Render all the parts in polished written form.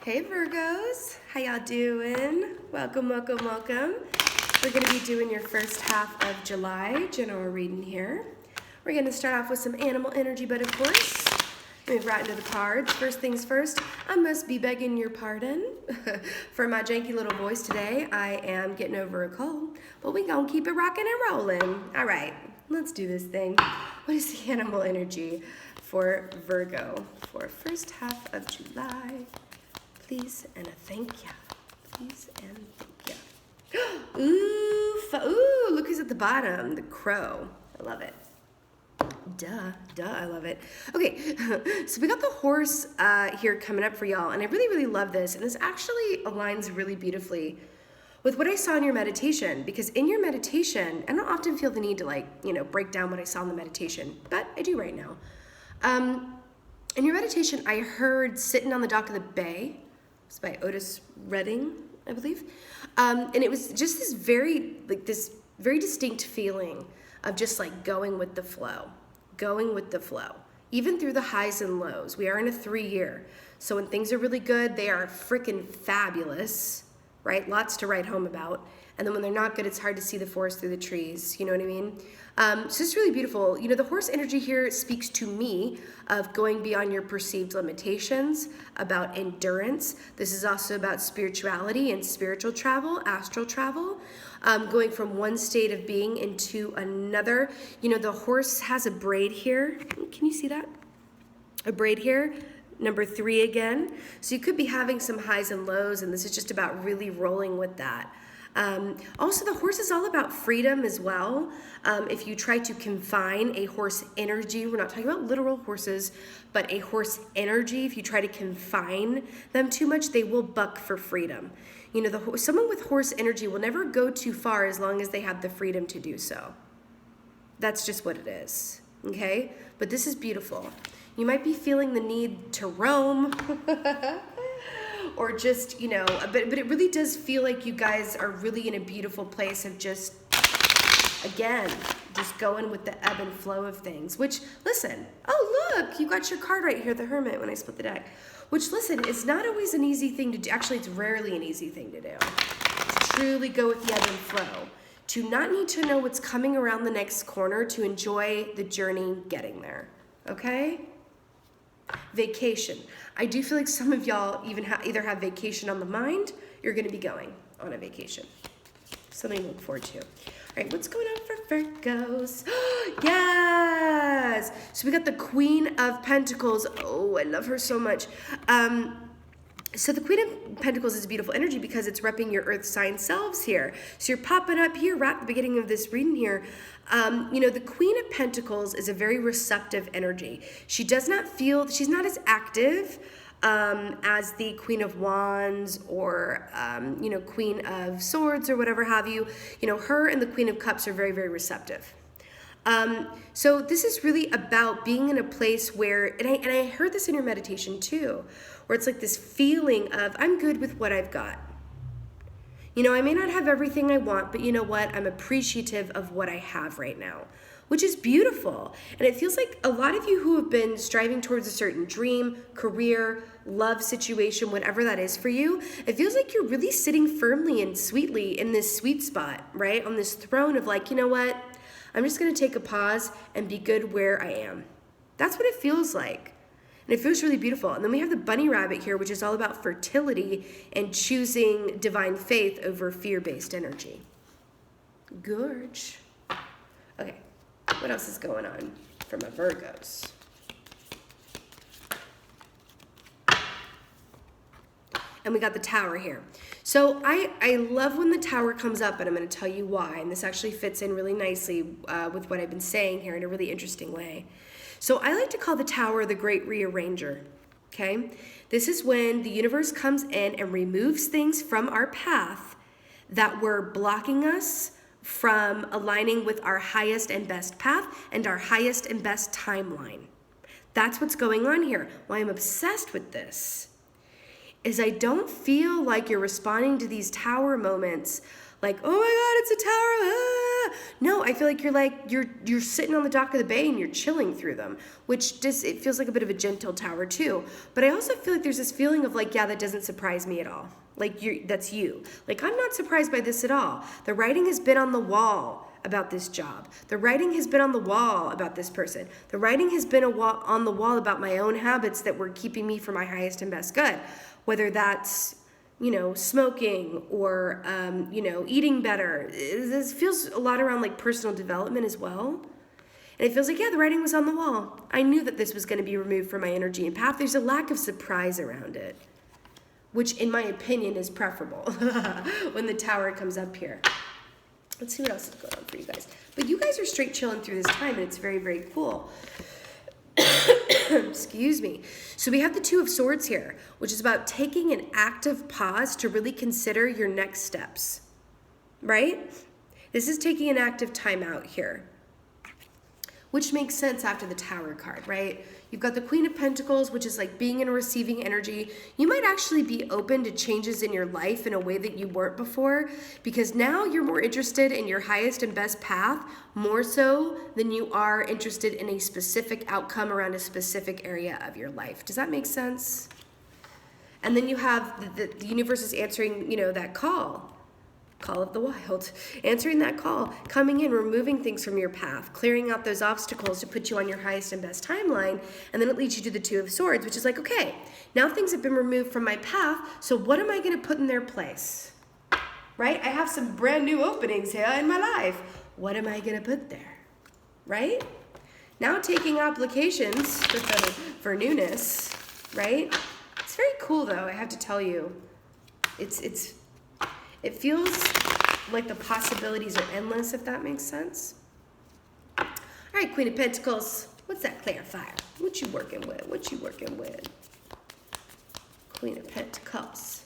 Hey Virgos, how y'all doing? Welcome, welcome, welcome. We're going to be doing your first half of July general reading here. We're going to start off with some animal energy, but of course, move right into the cards. First things first, I must be begging your pardon for my janky little voice today. I am getting over a cold, but we gonna keep it rocking and rolling. All right, let's do this thing. What is the animal energy for Virgo for first half of July? Please and a thank ya. Please and thank ya. Ooh, look who's at the bottom, the crow. I love it. Duh, I love it. Okay, so we got the horse here coming up for y'all, and I really love this, and this actually aligns really beautifully with what I saw in your meditation, because in your meditation, I don't often feel the need to break down what I saw in the meditation, but I do right now. In your meditation, I heard Sitting on the Dock of the Bay. It's by Otis Redding, I believe. And it was just this very distinct feeling of just like going with the flow, even through the highs and lows. We are in a 3-year. So when things are really good, they are freaking fabulous, right? Lots to write home about. And then when they're not good, it's hard to see the forest through the trees. You know what I mean? So it's really beautiful. You know, the horse energy here speaks to me of going beyond your perceived limitations, about endurance. This is also about spirituality and spiritual travel, astral travel, going from one state of being into another. You know, the horse has a braid here. Can you see that? A braid here. Number 3 again. So you could be having some highs and lows, and this is just about really rolling with that. Also, the horse is all about freedom as well. If you try to confine a horse energy, we're not talking about literal horses, but a horse energy, if you try to confine them too much, they will buck for freedom. You know, someone with horse energy will never go too far as long as they have the freedom to do so. That's just what it is, okay? But this is beautiful. You might be feeling the need to roam, or just, you know, but it really does feel like you guys are really in a beautiful place of just, again, just going with the ebb and flow of things, which, listen, oh, look, you got your card right here, the Hermit, when I split the deck, which, listen, is not always an easy thing to do. Actually, it's rarely an easy thing to do, to truly go with the ebb and flow, to not need to know what's coming around the next corner, to enjoy the journey getting there, okay? Vacation. I do feel like some of y'all even either have vacation on the mind, you're going to be going on a vacation. Something to look forward to. All right, what's going on for Virgos? Yes! So we got the Queen of Pentacles. Oh, I love her so much. So the Queen of Pentacles is a beautiful energy because it's repping your earth sign selves here. So you're popping up here right at the beginning of this reading here. You know, the Queen of Pentacles is a very receptive energy. She does not feel, she's not as active as the Queen of Wands or, you know, Queen of Swords or whatever have you. You know, her and the Queen of Cups are very receptive. So this is really about being in a place where, and I heard this in your meditation too, where it's like this feeling of, I'm good with what I've got. You know, I may not have everything I want, but you know what? I'm appreciative of what I have right now, which is beautiful. And it feels like a lot of you who have been striving towards a certain dream, career, love situation, whatever that is for you, it feels like you're really sitting firmly and sweetly in this sweet spot, right? On this throne of like, you know what? I'm just going to take a pause and be good where I am. That's what it feels like. And it feels really beautiful. And then we have the bunny rabbit here, which is all about fertility and choosing divine faith over fear-based energy. Gorge. Okay, what else is going on for my Virgos? And we got the Tower here. So I love when the Tower comes up, and I'm going to tell you why. And this actually fits in really nicely with what I've been saying here in a really interesting way. So I like to call the Tower the Great Rearranger, okay? This is when the universe comes in and removes things from our path that were blocking us from aligning with our highest and best path and our highest and best timeline. That's what's going on here. Why I'm obsessed with this is I don't feel like you're responding to these Tower moments like, oh my God, it's a Tower, No, I feel like you're sitting on the dock of the bay and you're chilling through them, which just, it feels like a bit of a gentle tower too. But I also feel like there's this feeling of like, yeah, that doesn't surprise me at all. Like that's you. Like, I'm not surprised by this at all. The writing has been on the wall about this job. The writing has been on the wall about this person. The writing has been on the wall about my own habits that were keeping me from my highest and best good. Whether that's, smoking or, eating better. This feels a lot around like personal development as well. And it feels like, yeah, the writing was on the wall. I knew that this was going to be removed from my energy and path. There's a lack of surprise around it, which in my opinion is preferable when the tower comes up here. Let's see what else is going on for you guys. But you guys are straight chilling through this time, and it's very, very cool. Excuse me. So we have the Two of Swords here, which is about taking an active pause to really consider your next steps, right? This is taking an active time out here, which makes sense after the Tower card, right? You've got the Queen of Pentacles, which is like being in a receiving energy. You might actually be open to changes in your life in a way that you weren't before, because now you're more interested in your highest and best path, more so than you are interested in a specific outcome around a specific area of your life. Does that make sense? And then you have the universe is answering, that call of the wild, answering that call, coming in, removing things from your path, clearing out those obstacles to put you on your highest and best timeline. And then it leads you to the Two of Swords, which is like, okay, now things have been removed from my path, so what am I going to put in their place? Right? I have some brand new openings here in my life. What am I going to put there? Right? Now taking applications for newness, right? It's very cool though, I have to tell you. It feels like the possibilities are endless, if that makes sense. All right, Queen of Pentacles. What's that clarifier? What you working with? Queen of Pentacles.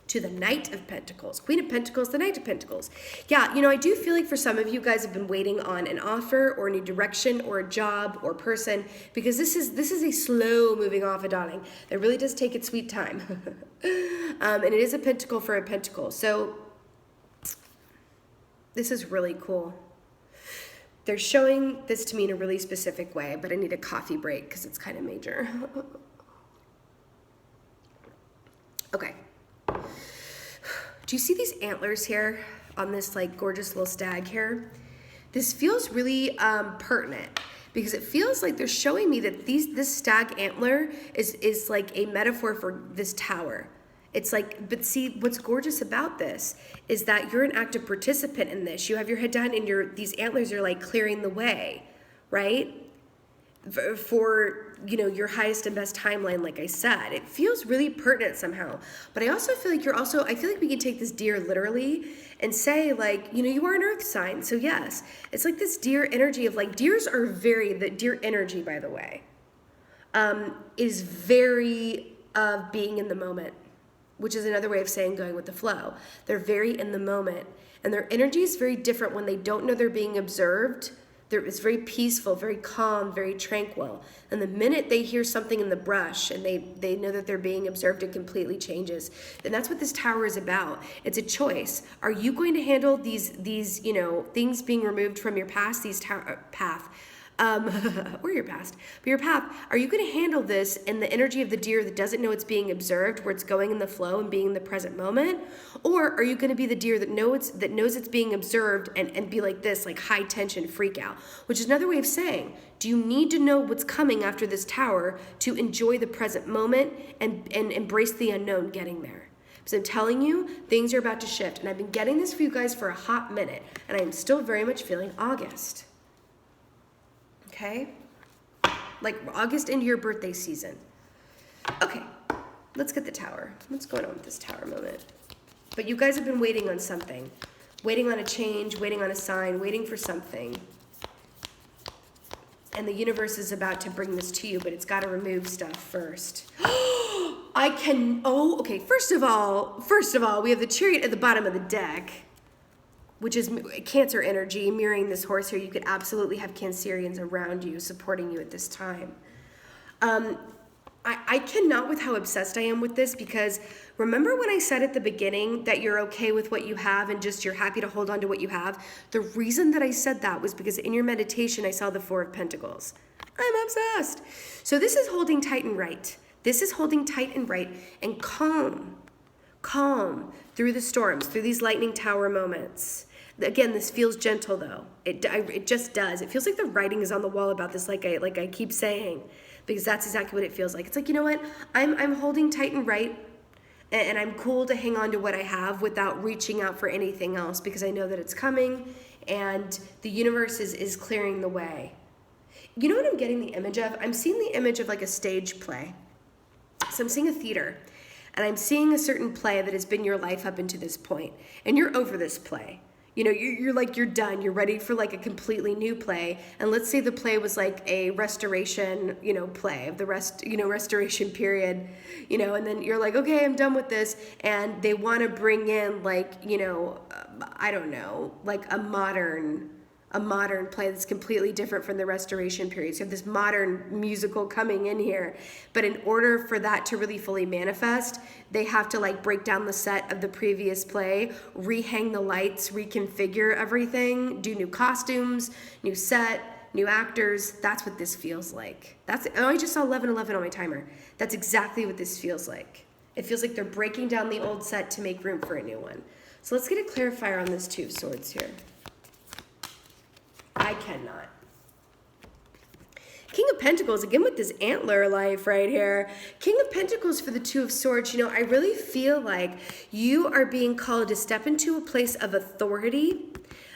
To the Knight of Pentacles. Queen of Pentacles, the Knight of Pentacles. Yeah, I do feel like for some of you guys have been waiting on an offer or a new direction or a job or person, because this is a slow moving off, darling. It really does take its sweet time. And it is a pentacle for a pentacle. So this is really cool. They're showing this to me in a really specific way, but I need a coffee break because it's kind of major. Okay. Do you see these antlers here on this like gorgeous little stag here? This feels really pertinent because it feels like they're showing me that this stag antler is like a metaphor for this tower. It's like, but see, what's gorgeous about this is that you're an active participant in this. You have your head down and these antlers are like clearing the way, right? For, your highest and best timeline, like I said. It feels really pertinent somehow. But I also feel like I feel like we can take this deer literally and say like, you are an earth sign. So yes, it's like this deer energy of like, the deer energy, by the way, is very of being in the moment, which is another way of saying going with the flow. They're very in the moment, and their energy is very different when they don't know they're being observed. It's very peaceful, very calm, very tranquil. And the minute they hear something in the brush and they know that they're being observed, it completely changes. And that's what this tower is about. It's a choice. Are you going to handle these things being removed from your past, path? Or your past, but your path. Are you going to handle this in the energy of the deer that doesn't know it's being observed, where it's going in the flow and being in the present moment? Or are you going to be the deer that knows it's being observed and be like this, like high tension freak out? Which is another way of saying, do you need to know what's coming after this tower to enjoy the present moment and embrace the unknown getting there? Because I'm telling you, things are about to shift. And I've been getting this for you guys for a hot minute, and I'm still very much feeling August. Okay? Like August into your birthday season. Okay, let's get the tower. What's going on with this tower moment? But you guys have been waiting on something. Waiting on a change, waiting on a sign, waiting for something. And the universe is about to bring this to you, but it's got to remove stuff first. Okay, first of all, we have the Chariot at the bottom of the deck, which is Cancer energy, mirroring this horse here. You could absolutely have Cancerians around you, supporting you at this time. I cannot with how obsessed I am with this, because remember when I said at the beginning that you're okay with what you have and just you're happy to hold on to what you have? The reason that I said that was because in your meditation I saw the Four of Pentacles. I'm obsessed. So this is holding tight and right. This is holding tight and right and calm through the storms, through these lightning tower moments. Again, this feels gentle though. It just does. It feels like the writing is on the wall about this, like I keep saying, because that's exactly what it feels like. It's like, you know what? I'm holding tight and right, and I'm cool to hang on to what I have without reaching out for anything else, because I know that it's coming and the universe is clearing the way. You know what I'm getting the image of? I'm seeing the image of like a stage play. So I'm seeing a theater, and I'm seeing a certain play that has been your life up until this point, and you're over this play. You know, you're done. You're ready for like a completely new play. And let's say the play was like a restoration, play of the restoration period, and then you're like, okay, I'm done with this. And they want to bring in like, I don't know, like a modern play that's completely different from the restoration period. So you have this modern musical coming in here. But in order for that to really fully manifest, they have to like break down the set of the previous play, rehang the lights, reconfigure everything, do new costumes, new set, new actors. That's what this feels like. I just saw 11:11 on my timer. That's exactly what this feels like. It feels like they're breaking down the old set to make room for a new one. So let's get a clarifier on this Two of Swords here. I cannot. King of Pentacles, again with this antler life right here. King of Pentacles for the Two of Swords. I really feel like you are being called to step into a place of authority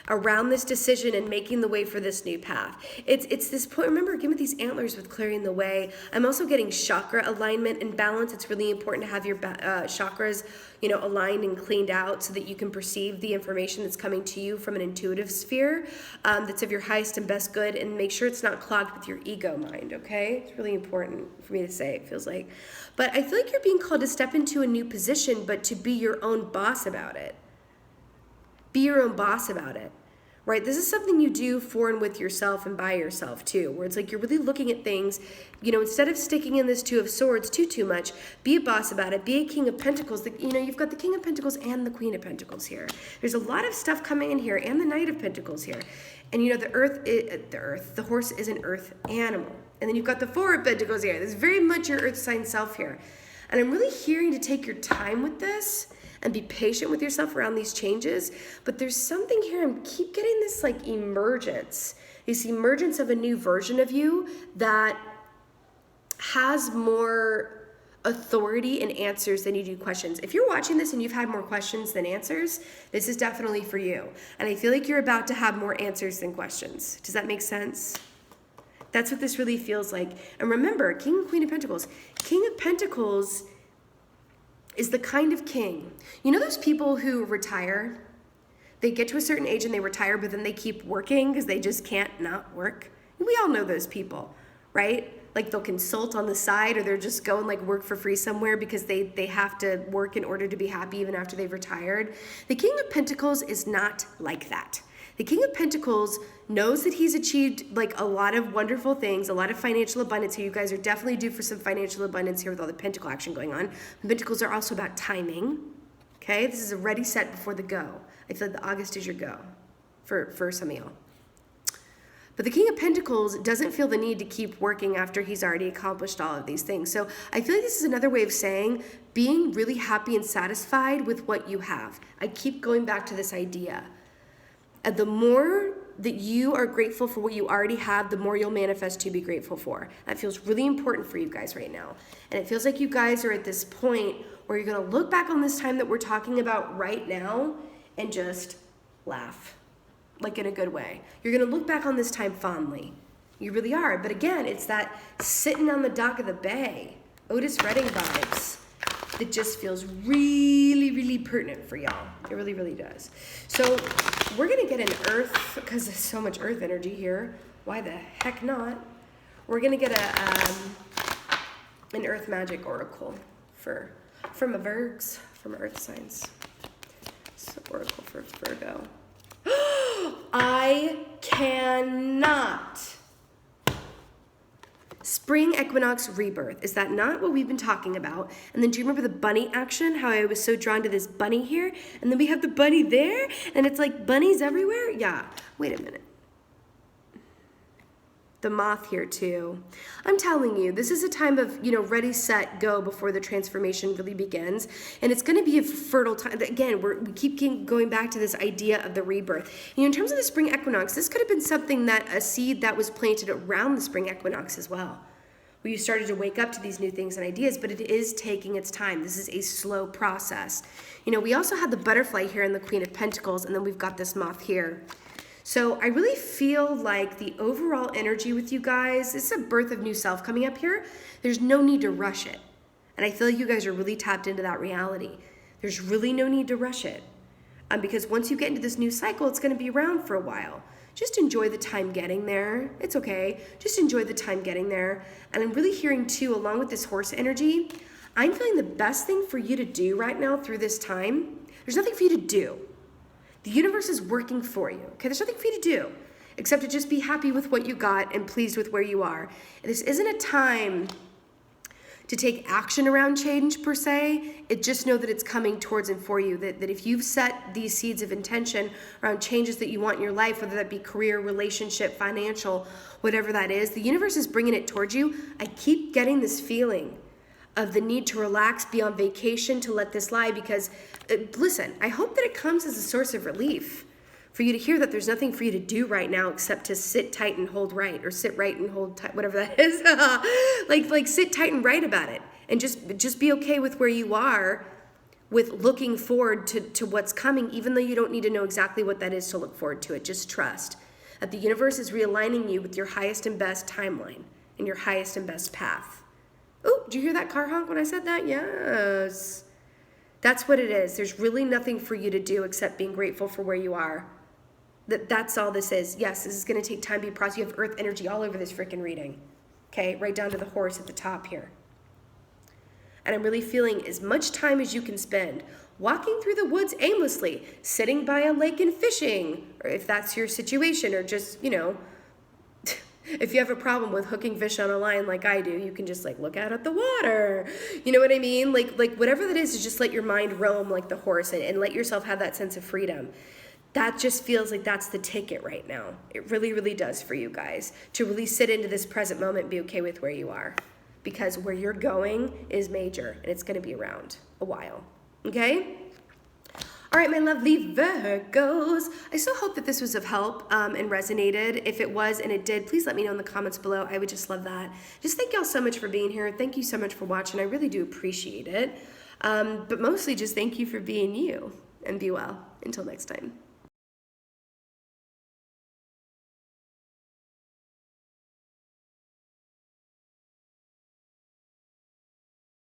around this decision and making the way for this new path. It's this point, remember, again with these antlers with clearing the way, I'm also getting chakra alignment and balance. It's really important to have your chakras, aligned and cleaned out so that you can perceive the information that's coming to you from an intuitive sphere that's of your highest and best good, and make sure it's not clogged with your ego mind, okay? It's really important for me to say, it feels like. But I feel like you're being called to step into a new position, but to be your own boss about it. Be your own boss about it, right? This is something you do for and with yourself and by yourself too, where it's like you're really looking at things, instead of sticking in this Two of Swords too much, be a boss about it, be a King of Pentacles. You've got the King of Pentacles and the Queen of Pentacles here. There's a lot of stuff coming in here, and the Knight of Pentacles here. And the horse is an earth animal. And then you've got the Four of Pentacles here. There's very much your earth sign self here. And I'm really hearing to take your time with this and be patient with yourself around these changes. But there's something here, I keep getting this like emergence, this emergence of a new version of you that has more authority and answers than you do questions. If you're watching this and you've had more questions than answers, this is definitely for you. And I feel like you're about to have more answers than questions. Does that make sense? That's what this really feels like. And remember, King and Queen of Pentacles. King of Pentacles is the kind of king. Those people who retire? They get to a certain age and they retire, but then they keep working because they just can't not work. We all know those people, right? Like they'll consult on the side, or they're just going like work for free somewhere because they have to work in order to be happy even after they've retired. The King of Pentacles is not like that. The King of Pentacles knows that he's achieved like a lot of wonderful things, a lot of financial abundance here. You guys are definitely due for some financial abundance here with all the pentacle action going on. The Pentacles are also about timing. Okay, this is a ready, set before the go. I feel like the August is your go for some of y'all. But the King of Pentacles doesn't feel the need to keep working after he's already accomplished all of these things. So I feel like this is another way of saying being really happy and satisfied with what you have. I keep going back to this idea. And the more that you are grateful for what you already have, the more you'll manifest to be grateful for. That feels really important for you guys right now. And it feels like you guys are at this point where you're going to look back on this time that we're talking about right now and just laugh, like in a good way. You're going to look back on this time fondly. You really are. But again, it's that sitting on the dock of the bay, Otis Redding vibes. It just feels really, really pertinent for y'all. It really, really does. So we're going to get an earth, because there's so much earth energy here. Why the heck not? We're going to get an earth magic oracle from a Virgs, from earth signs. So oracle for Virgo. I cannot. spring equinox rebirth. Is that not what we've been talking about? And then do you remember the bunny action? How I was so drawn to this bunny here? And then we have the bunny there, and it's like bunnies everywhere? Yeah, wait a minute. The moth here too. I'm telling you, this is a time of, ready, set, go before the transformation really begins. And it's going to be a fertile time. Again, we keep going back to this idea of the rebirth. In terms of the spring equinox, this could have been something that a seed that was planted around the spring equinox as well, where you started to wake up to these new things and ideas, but it is taking its time. This is a slow process. We also had the butterfly here and the Queen of Pentacles, and then we've got this moth here. So I really feel like the overall energy with you guys, it's a birth of new self coming up here. There's no need to rush it. And I feel like you guys are really tapped into that reality. There's really no need to rush it. Because once you get into this new cycle, it's going to be around for a while. Just enjoy the time getting there. It's okay. Just enjoy the time getting there. And I'm really hearing too, along with this horse energy, I'm feeling the best thing for you to do right now through this time. There's nothing for you to do. The universe is working for you, okay? There's nothing for you to do except to just be happy with what you got and pleased with where you are. And this isn't a time to take action around change per se. Just know that it's coming towards and for you, that if you've set these seeds of intention around changes that you want in your life, whether that be career, relationship, financial, whatever that is, the universe is bringing it towards you. I keep getting this feeling of the need to relax, be on vacation, to let this lie, because listen, I hope that it comes as a source of relief for you to hear that there's nothing for you to do right now except to sit tight and hold right, or sit right and hold tight, whatever that is. like sit tight and right about it, and just be okay with where you are, with looking forward to what's coming, even though you don't need to know exactly what that is to look forward to it. Just trust that the universe is realigning you with your highest and best timeline and your highest and best path. Oh, did you hear that car honk when I said that? Yes. That's what it is. There's really nothing for you to do except being grateful for where you are. That's all this is. Yes, this is going to take time to be processed. You have earth energy all over this freaking reading. Okay, right down to the horse at the top here. And I'm really feeling as much time as you can spend walking through the woods aimlessly, sitting by a lake and fishing, or if that's your situation, or just, if you have a problem with hooking fish on a line like I do, you can just look out at the water. You know what I mean? Like whatever that is just let your mind roam like the horse, and let yourself have that sense of freedom. That just feels like that's the ticket right now. It really, really does for you guys, to really sit into this present moment and be okay with where you are. Because where you're going is major, and it's going to be around a while. Okay? All right, my lovely Virgos. I so hope that this was of help and resonated. If it was and it did, please let me know in the comments below. I would just love that. Just thank y'all so much for being here. Thank you so much for watching. I really do appreciate it. But mostly just thank you for being you, and be well. Until next time.